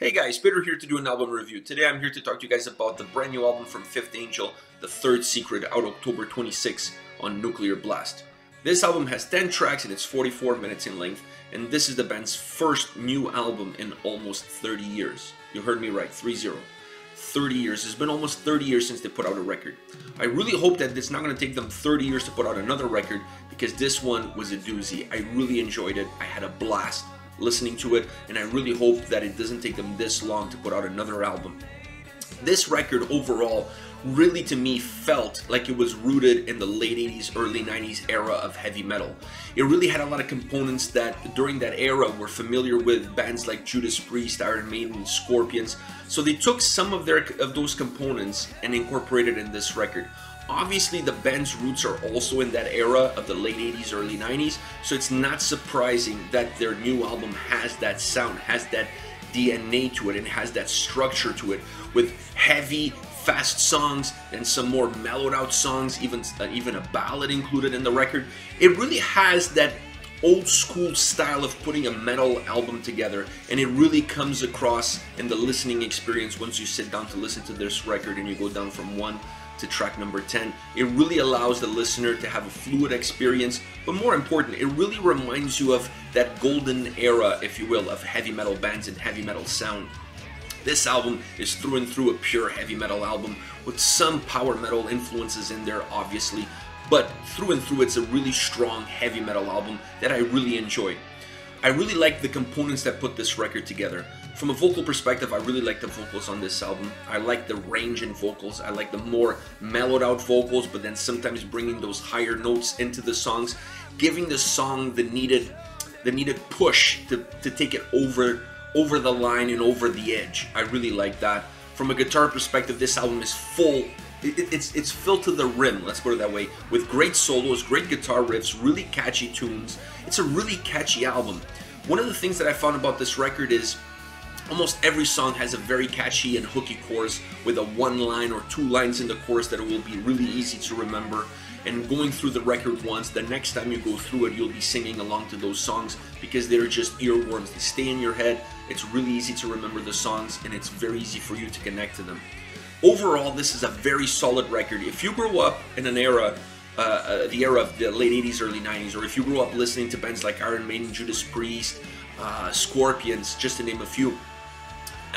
Hey guys, Peter here to do an album review. Today I'm here to talk to you guys about the brand new album from Fifth Angel, The Third Secret, out October 26 on Nuclear Blast. This album has 10 tracks and it's 44 minutes in length, and this is the band's first new album in almost 30 years. You heard me right, 30. 30 years. It's been almost 30 years since they put out a record. I really hope that it's not going to take them 30 years to put out another record, because this one was a doozy. I really enjoyed it. I had a blast listening to it, and I really hope that it doesn't take them this long to put out another album. This record overall really, to me, felt like it was rooted in the late 80s, early 90s era of heavy metal. It really had a lot of components that during that era were familiar with bands like Judas Priest, Iron Maiden, Scorpions. So they took some of those components and incorporated in this record. Obviously, the band's roots are also in that era of the late 80s, early 90s, so it's not surprising that their new album has that sound, has that DNA to it, and has that structure to it, with heavy, fast songs and some more mellowed out songs, even a ballad included in the record. It really has that old school style of putting a metal album together, and it really comes across in the listening experience once you sit down to listen to this record and you go down from 1 to track number 10. It really allows the listener to have a fluid experience, but more important, it really reminds you of that golden era, if you will, of heavy metal bands and heavy metal sound. This album is through and through a pure heavy metal album with some power metal influences in there, obviously, but through and through it's a really strong heavy metal album that I really enjoy. I really like the components that put this record together. From a vocal perspective, I really like the vocals on this album. I like the range in vocals. I like the more mellowed out vocals, but then sometimes bringing those higher notes into the songs, giving the song the needed push to take it over the line and over the edge. I really like that. From a guitar perspective, this album is full. It's filled to the rim, let's put it that way, with great solos, great guitar riffs, really catchy tunes. It's a really catchy album. One of the things that I found about this record is almost every song has a very catchy and hooky chorus with a 1 line or 2 lines in the chorus that will be really easy to remember. And going through the record once, the next time you go through it, you'll be singing along to those songs because they're just earworms. They stay in your head. It's really easy to remember the songs, and it's very easy for you to connect to them. Overall, this is a very solid record. If you grew up in an era, the era of the late 80s, early 90s, or if you grew up listening to bands like Iron Maiden, Judas Priest, Scorpions, just to name a few,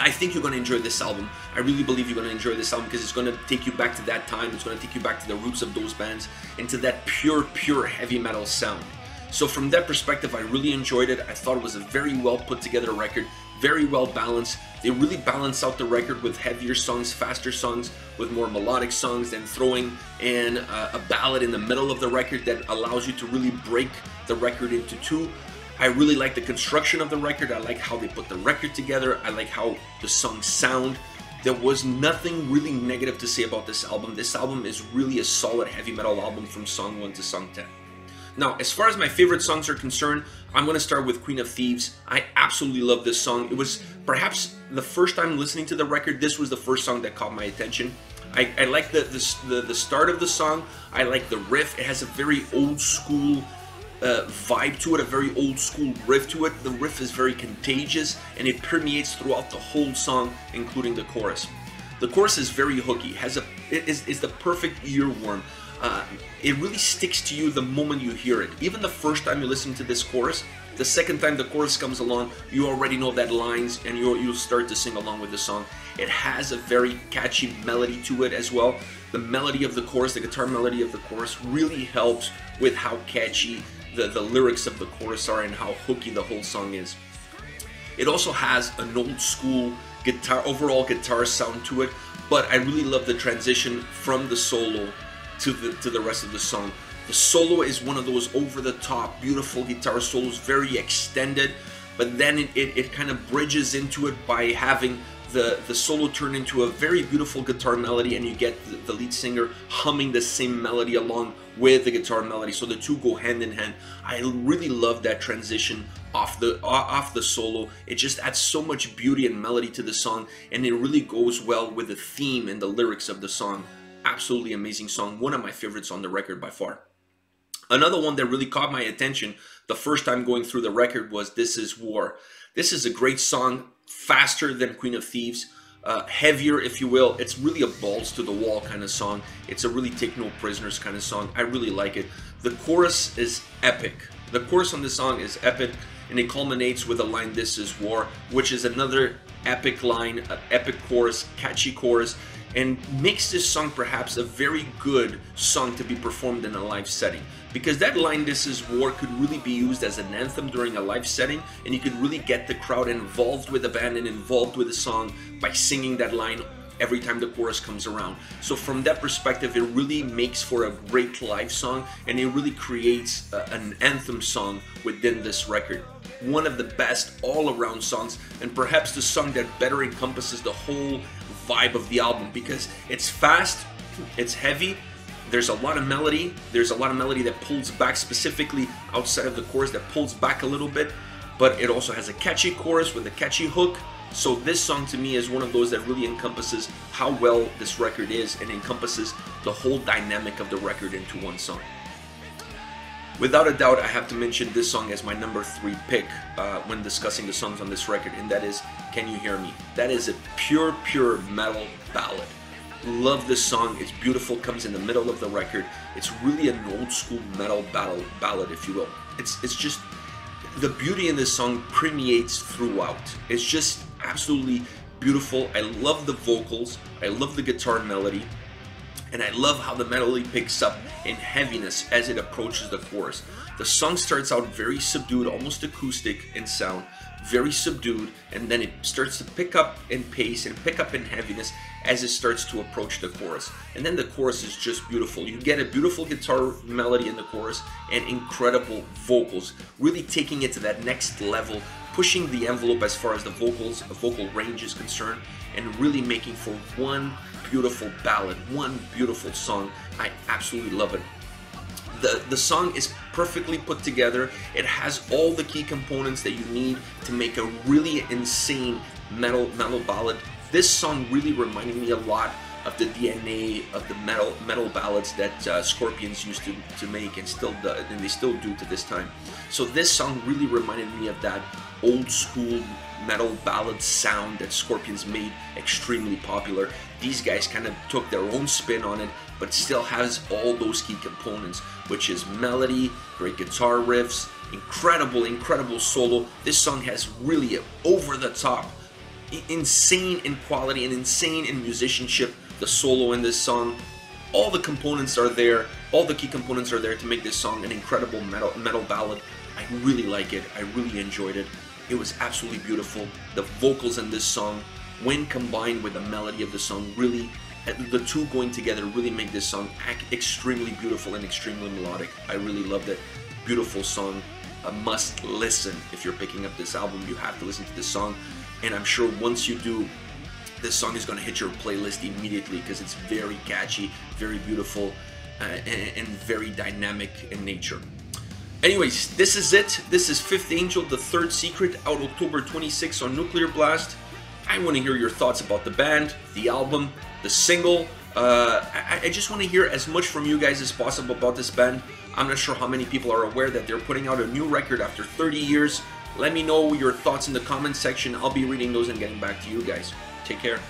I think you're going to enjoy this album. I really believe you're going to enjoy this album because it's going to take you back to that time. It's going to take you back to the roots of those bands and to that pure heavy metal sound. So from that perspective, I really enjoyed it. I thought it was a very well put together record, very well balanced. They really balance out the record with heavier songs, faster songs, with more melodic songs, then throwing in a ballad in the middle of the record that allows you to really break the record into 2. I really like the construction of the record. I like how they put the record together. I like how the songs sound. There was nothing really negative to say about this album. This album is really a solid heavy metal album from song 1 to song 10. Now, as far as my favorite songs are concerned, I'm going to start with Queen of Thieves. I absolutely love this song. It was perhaps the first time listening to the record, this was the first song that caught my attention. I like the start of the song. I like the riff. It has a very old school vibe to it, a very old school riff to it. The riff is very contagious and it permeates throughout the whole song, including the chorus. The chorus is very hooky, is the perfect earworm. It really sticks to you the moment you hear it. Even the first time you listen to this chorus, the second time the chorus comes along, you already know that lines and you'll start to sing along with the song. It has a very catchy melody to it as well. The melody of the chorus, the guitar melody of the chorus, really helps with how catchy the lyrics of the chorus are and how hooky the whole song is. It also has an old school overall guitar sound to it, but I really love the transition from the solo to the rest of the song. The solo is one of those over-the-top, beautiful guitar solos, very extended, but then it kind of bridges into it by having the solo turn into a very beautiful guitar melody, and you get the lead singer humming the same melody along with the guitar melody, so the two go hand in hand. I really love that transition off the solo. It just adds so much beauty and melody to the song, and it really goes well with the theme and the lyrics of the song. Absolutely amazing song, one of my favorites on the record by far. Another one that really caught my attention the first time going through the record was This Is War. This is a great song faster than Queen of Thieves, heavier, if you will. It's really a balls to the wall kind of song. It's a really take no prisoners kind of song. I really like it. The chorus is epic. The chorus on this song is epic, and it culminates with a line, "This is war," which is another epic line, an epic chorus, catchy chorus, and makes this song perhaps a very good song to be performed in a live setting. Because that line, "This is war," could really be used as an anthem during a live setting, and you could really get the crowd involved with the band and involved with the song by singing that line every time the chorus comes around. So from that perspective, it really makes for a great live song, and it really creates an anthem song within this record. One of the best all-around songs, and perhaps the song that better encompasses the whole vibe of the album, because it's fast, it's heavy, there's a lot of melody, that pulls back, specifically outside of the chorus, that pulls back a little bit, but it also has a catchy chorus with a catchy hook. So this song to me is one of those that really encompasses how well this record is, and encompasses the whole dynamic of the record into one song. Without a doubt, I have to mention this song as my number 3 pick when discussing the songs on this record, and that is "Can You Hear Me?" That is a pure metal ballad. Love this song. It's beautiful, comes in the middle of the record. It's really an old school metal ballad, if you will. It's just, the beauty in this song permeates throughout. It's just absolutely beautiful. I love the vocals, I love the guitar melody, and I love how the melody picks up in heaviness as it approaches the chorus. The song starts out very subdued, almost acoustic in sound, very subdued, and then it starts to pick up in pace and pick up in heaviness as it starts to approach the chorus. And then the chorus is just beautiful. You get a beautiful guitar melody in the chorus and incredible vocals, really taking it to that next level, pushing the envelope as far as the vocal range is concerned, and really making for one beautiful ballad, one beautiful song. I absolutely love it. The song is perfectly put together. It has all the key components that you need to make a really insane metal ballad. This song really reminded me a lot of the DNA of the metal ballads that Scorpions used to make, and they still do to this time. So this song really reminded me of that old school metal ballad sound that Scorpions made extremely popular. These guys kind of took their own spin on it, but still has all those key components, which is melody, great guitar riffs, incredible solo. This song has really over the top, insane in quality and insane in musicianship. The solo in this song, all the components are there, all the key components are there to make this song an incredible metal ballad. I really like it. I really enjoyed it. It was absolutely beautiful. The vocals in this song, when combined with the melody of the song, really, the two going together really make this song extremely beautiful and extremely melodic. I really loved it. Beautiful song. A must listen. If you're picking up this album, you have to listen to this song. And I'm sure once you do, this song is going to hit your playlist immediately, because it's very catchy, very beautiful, and very dynamic in nature. Anyways, this is it. This is Fifth Angel, The Third Secret, out October 26th on Nuclear Blast. I want to hear your thoughts about the band, the album, the single. I just want to hear as much from you guys as possible about this band. I'm not sure how many people are aware that they're putting out a new record after 30 years. Let me know your thoughts in the comments section. I'll be reading those and getting back to you guys. Take care.